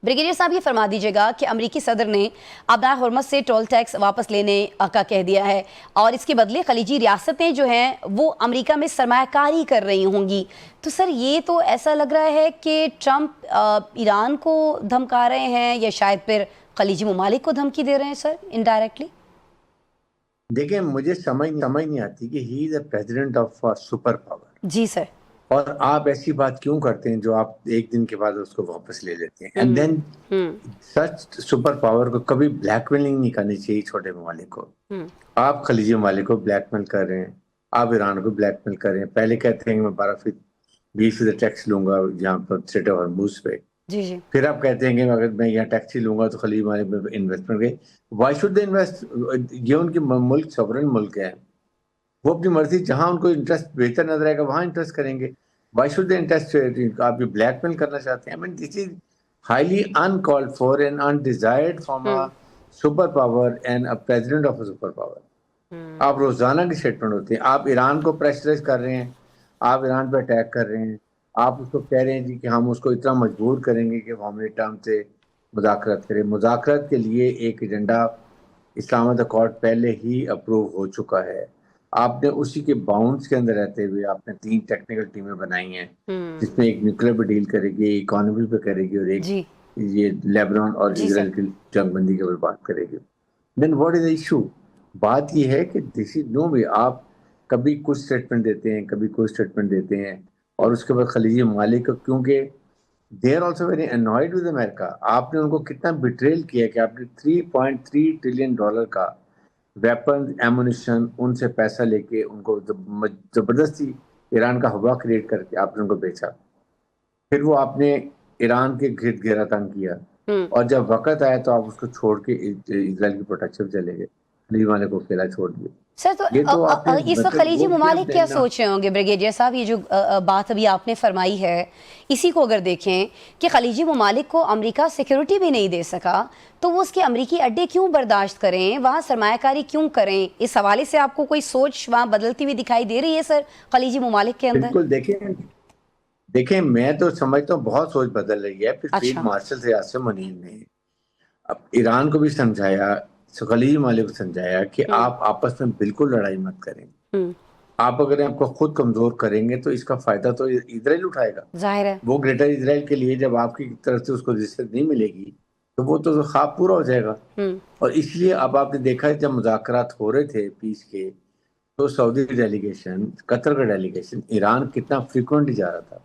Brigadier صاحب یہ فرما دیجیے گا کہ امریکی صدر نے آبنائے ہرمز سے ٹول ٹیکس واپس لینے کا کہہ دیا ہے اور اس کے بدلے خلیجی ریاستیں جو ہیں وہ امریکہ میں سرمایہ کاری کر رہی ہوں گی. تو سر یہ تو ایسا لگ رہا ہے کہ ٹرمپ ایران کو دھمکا رہے ہیں یا شاید پھر خلیجی ممالک کو دھمکی دے رہے ہیں سر انڈائریکٹلی. دیکھیں مجھے سمجھ نہیں آتی کہ ہی از a president of super power. جی سر. اور آپ ایسی بات کیوں کرتے ہیں جو آپ ایک دن کے بعد اس کو واپس لے لیتے ہیں. And then such super power کو کبھی بلیک میلنگ نہیں کرنی چاہیے چھوٹے ممالک کو. آپ خلیجی ممالک کو بلیک میل کر رہے ہیں, آپ ایران کو بلیک میل کر رہے ہیں. پہلے کہتے ہیں کہ میں 20% ٹیکس لوں گا یہاں پر اسٹریٹ آف ہرموز پہ. جی جی. پھر آپ کہتے ہیں کہ اگر میں یہاں ٹیکس ہی لوں گا تو خلیجی ممالک میں انویسٹمنٹ گئے. Why should they invest? یہ ان کی ملک سورن ملک ہے, وہ اپنی مرضی جہاں ان کو انٹرسٹ بہتر نظر آئے گا وہاں انٹرسٹ کریں گے. Why should they interest? آپ یہ بلیک میل کرنا چاہتے ہیں. I mean, this is highly uncalled for and undesired from a superpower and a president of a superpower. آپ روزانہ کی اسٹیٹمنٹ ہوتی ہیں. آپ ایران کو پریشرائز کر رہے ہیں, آپ ایران پہ اٹیک کر رہے ہیں, آپ اس کو کہہ رہے ہیں جی کہ ہم اس کو اتنا مجبور کریں گے کہ وہ ہمیں ٹرم سے مذاکرات کریں. مذاکرات کے لیے ایک ایجنڈا اسلام آباد اکارڈ پہلے ہی اپروو ہو چکا ہے. آپ نے اسی کے باؤنڈز کے اندر رہتے ہوئے آپ نے 3 ٹیکنیکل ٹیمیں بنائی ہیں جس میں ایک نیوکلیر پہ ڈیل کرے گی, ایک اکانومی پہ کرے گی, اور ایک یہ لیبنان اور اسرائیل کی جنگ بندی کے اوپر بات کرے گی. دین واٹ از دا ایشو؟ بات یہ ہے کہ دس از نو وے. آپ کبھی کچھ اسٹیٹمنٹ دیتے ہیں, کبھی کوئی اسٹیٹمنٹ دیتے ہیں, اور اس کے بعد خلیجی ممالک کیونکہ they are also very involved with America. آپ نے ان کو کتنا بٹریل کیا کہ آپ نے $3.3 ٹریلین کا ویپن ایمونیشن ان سے پیسہ لے کے ان کو زبردستی ایران کا ہوا کریٹ کر کے آپ نے ان کو بیچا. پھر وہ آپ نے ایران کے گرد گھیرا تنگ کیا, اور جب وقت آیا تو آپ اس کو چھوڑ کے اسرائیل کی پروٹیکشن چلے گئے, خلیجی ممالک کو اکیلا چھوڑ دیا. سر تو اس وقت خلیجی ممالک کیا سوچ رہے ہوں گے بریگیڈیئر صاحب؟ یہ جو بات ابھی آپ نے فرمائی ہے اسی کو اگر دیکھیں کہ خلیجی ممالک کو امریکہ سیکیورٹی بھی نہیں دے سکا تو وہ اس کے امریکی اڈے کیوں برداشت کریں, وہاں سرمایہ کاری کیوں کریں؟ اس حوالے سے آپ کو کوئی سوچ وہاں بدلتی ہوئی دکھائی دے رہی ہے سر خلیجی ممالک کے اندر؟ بالکل. دیکھیں میں تو سمجھتا ہوں بہت سوچ بدل رہی ہے. پھر فیلڈ مارشل سے آصف منیر نے اب ایران کو بھی سمجھایا, خلیجی ممالک کو سمجھایا کہ آپ آپس میں بالکل لڑائی مت کریں. آپ اگر آپ کو خود کمزور کریں گے تو اس کا فائدہ تو اسرائیل اٹھائے گا. ظاہر ہے وہ گریٹر اسرائیل کے لیے جب آپ کی طرف سے اس کو رزق نہیں ملے گی تو وہ تو خواب پورا ہو جائے گا. اور اس لیے اب آپ نے دیکھا جب مذاکرات ہو رہے تھے پیس کے تو سعودی ڈیلیگیشن, قطر کا ڈیلیگیشن ایران کتنا فریکوینٹلی جا رہا تھا,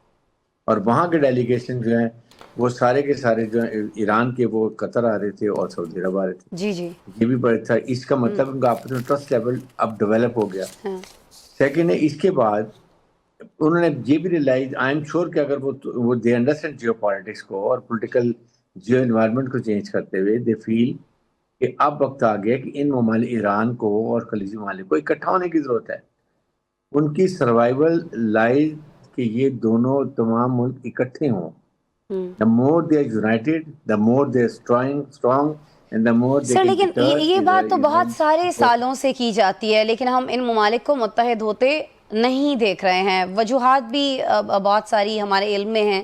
اور وہاں کے ڈیلیگیشن جو ہیں وہ سارے کے سارے جو ایران کے وہ قطر آ رہے تھے اور سعودی عرب آ رہے تھے. جی جی یہ بھی بڑا تھا. اس کا مطلب ان کا آپس میں ٹرسٹ لیول اب ڈیولپ ہو گیا. سیکنڈ ہے, اس کے بعد انہوں نے یہ بھی ریلائز, آئی ایم شیور کہ اگر وہ دے انڈرسٹینڈ جیو پالیٹکس کو اور پولیٹیکل جیو انوائرمنٹ کو چینج کرتے ہوئے دے فیل کہ اب وقت آ گیا کہ ان ممالک ایران کو اور خلیجی ممالک کو اکٹھا ہونے کی ضرورت ہے. ان کی سروائیول لائز کہ یہ دونوں تمام ملک اکٹھے ہوں. The more they are united, the more they are strong and the more they sir can لیکن deter یہ بات تو بہت سارے سالوں سے کی جاتی ہے لیکن ہم ان ممالک کو متحد ہوتے نہیں دیکھ رہے ہیں. وجوہات بھی بہت ساری ہمارے علم میں ہیں.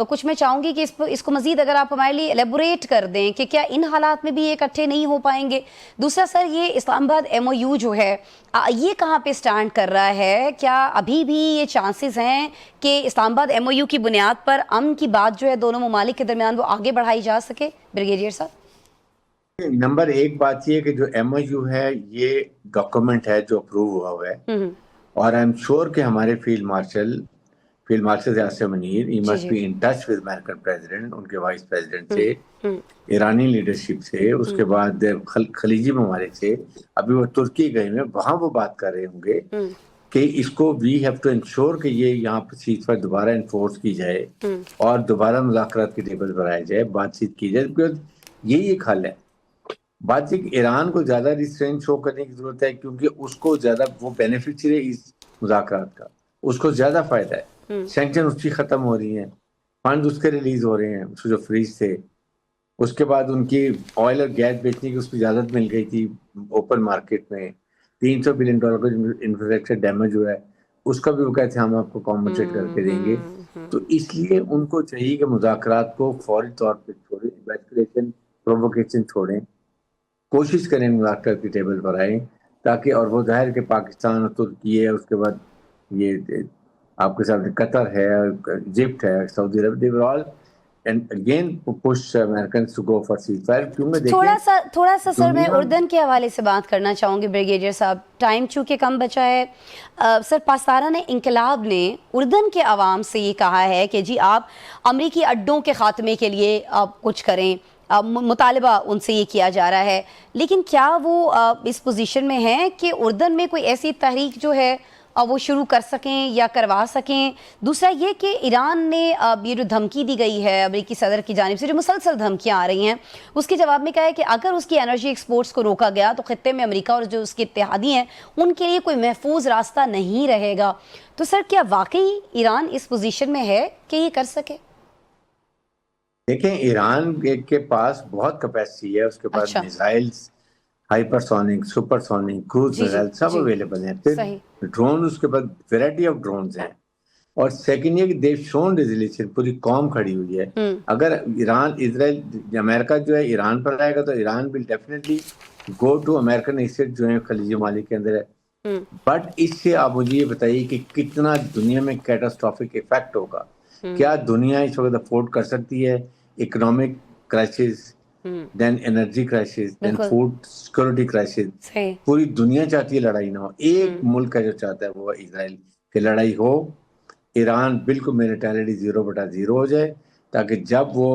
کچھ میں چاہوں گی کہ اس کو مزید اگر آپ ہمارے لیے ایلیبوریٹ کر دیں کہ کیا ان حالات میں بھی یہ اکٹھے نہیں ہو پائیں گے؟ دوسرا سر, یہ اسلام آباد MOU جو ہے یہ کہاں پہ سٹینڈ کر رہا ہے؟ کیا ابھی بھی یہ چانسز ہیں کہ اسلام آباد MOU کی بنیاد پر امن کی بات جو ہے دونوں ممالک کے درمیان وہ آگے بڑھائی جا سکے بریگیڈیئر صاحب؟ نمبر ایک بات یہ کہ جو MOU ہے یہ ڈاکومنٹ ہے جو اپروو ہوا ہے, اور آئی ایم شیور کہ ہمارے field marshal Asif Munir he must be in touch with American president, ان کے وائس پریزیڈنٹ سے, ایرانی لیڈرشپ سے, اس کے بعد خلیجی ممالک سے. ابھی وہ ترکی گئے ہیں, وہاں وہ بات کر رہے ہوں گے کہ اس کو وی ہیو ٹو انشور کہ یہ یہاں پر سیز فائر دوبارہ انفورس کی جائے اور دوبارہ مذاکرات کی ٹیبل پر آیا جائے, بات چیت کی جائے, بیکاز یہی ایک حل ہے. بات یہ کہ ایران کو زیادہ ریسٹرین شو کرنے کی ضرورت ہے کیونکہ اس کو زیادہ وہ بینیفیشری ہے اس مذاکرات کا, اس کو زیادہ فائدہ ہے. سینکشن اس کی ختم ہو رہی ہیں, فنڈ اس کے ریلیز ہو رہے ہیں, اس جو فریز تھے. اس کے بعد ان کی آئل اور گیس بیچنے کی اس کی اجازت مل گئی تھی اوپن مارکیٹ میں. $300 بلین کا انفراسٹرکچر ڈیمیج ہوا ہے, اس کا بھی وہ کہتے ہیں ہم آپ کو کمپنسیٹ کر کے دیں گے. تو اس لیے ان کو چاہیے کہ مذاکرات کو فوری طور پہ چھوڑیں. ایسکلیشن پرووکیشن چھوڑیں, کوشش کریں مذاکرات کی ٹیبل پر آئیں, تاکہ اور وہ ظاہر کہ پاکستان اور ترکی ہے, اس کے بعد یہ آپ کے ساتھ قطر ہے, ایجپٹ ہے, سعودی عرب, they were all and again push Americans to go for ceasefire. کیونکہ دیکھیں تھوڑا سا سر میں اردن کے حوالے سے بات کرنا چاہوں گی بریگیڈیئر صاحب, ٹائم چونکہ کم بچا ہے. سر پاسداران انقلاب نے اردن کے عوام سے یہ کہا ہے کہ جی آپ امریکی اڈوں کے خاتمے کے لیے آپ کچھ کریں, مطالبہ ان سے یہ کیا جا رہا ہے, لیکن کیا وہ اس پوزیشن میں ہیں کہ اردن میں کوئی ایسی تحریک جو ہے وہ شروع کر سکیں یا کروا سکیں؟ دوسرا یہ کہ ایران نے یہ جو دھمکی دی گئی ہے امریکی صدر کی جانب سے, جو مسلسل دھمکیاں آ رہی ہیں, اس کے جواب میں کہا ہے کہ اگر اس کی انرجی ایکسپورٹس کو روکا گیا تو خطے میں امریکہ اور جو اس کے اتحادی ہیں ان کے لیے کوئی محفوظ راستہ نہیں رہے گا. تو سر کیا واقعی ایران اس پوزیشن میں ہے کہ یہ کر سکے؟ دیکھیں ایران کے پاس بہت کیپیسٹی ہے, اس کے پاس missiles, hypersonic, supersonic, cruise missile سب اویلیبل ہیں, پھر ڈرون, اس کے بعد ویرائٹی آف ڈرونز ہیں, اور سیکنڈ یہ کہ دیو شون ریزولیوشن, پوری قوم کھڑی ہوئی ہے. اگر ایران اسرائیل امریکہ جو ہے ایران پر آئے گا تو Iran will definitely go to American asset جو ہیں خلیجی ممالک کے اندر ہے, بٹ اس سے آپ مجھے یہ بتائیے کہ کتنا دنیا میں کیٹاسٹرافک ایفیکٹ ہوگا. کیا دنیا اس وقت افورڈ کر سکتی ہے اکنامک کرائسس, دین انرجی کرائسس, دین فوڈ سیکورٹی کرائسس؟ پوری دنیا چاہتی ہے لڑائی نہ ہو, ایک ملک ہے جو چاہتا ہے وہ اسرائیل کہ لڑائی ہو, ایران بالکل میلیٹیرلی 0/0 ہو جائے, تاکہ جب وہ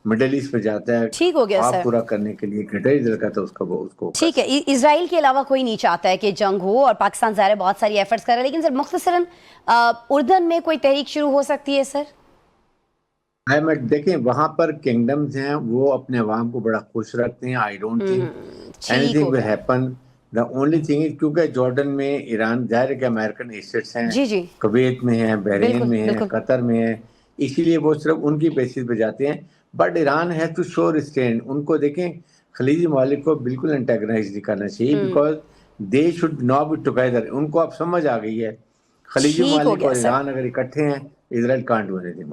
مڈل ایسٹ پہ جاتا ہے ٹھیک ہو گیا خواب سر, پورا کرنے کے لیے گھٹائی دلکا تو اس کو ٹھیک ہے. اسرائیل کے علاوہ کوئی نہیں چاہتا ہے کہ جنگ ہو, اور پاکستان ظاہر ہے بہت ساری ایفرٹس کر رہا ہے, لیکن سر مختصراً اردن میں کوئی تحریک شروع ہو سکتی ہے سر؟ دیکھیں وہاں پر کنگڈمز ہیں, وہ اپنے عوام کو بڑا خوش رکھتے ہیں. I don't think any thing will happen. The only thing is کیونکہ جارڈن میں ایران ظاہر ہے کہ امریکن ایسٹس ہیں, کویت میں ہیں, بحرین میں ہیں, قطر میں ہیں, اسی لیے وہ صرف ان کی بیسس پہ جاتے ہیں. But Iran has to show restraint. ان کو دیکھیں خلیجی ممالک کو بالکل انٹیگنائز نہیں کرنا چاہیے, because they should not be together. ان کو اب سمجھ آ گئی ہے خلیجی ممالک اور ایران اگر اکٹھے ہیں, اسرائیل کانٹ ڈو اینی تھنگ.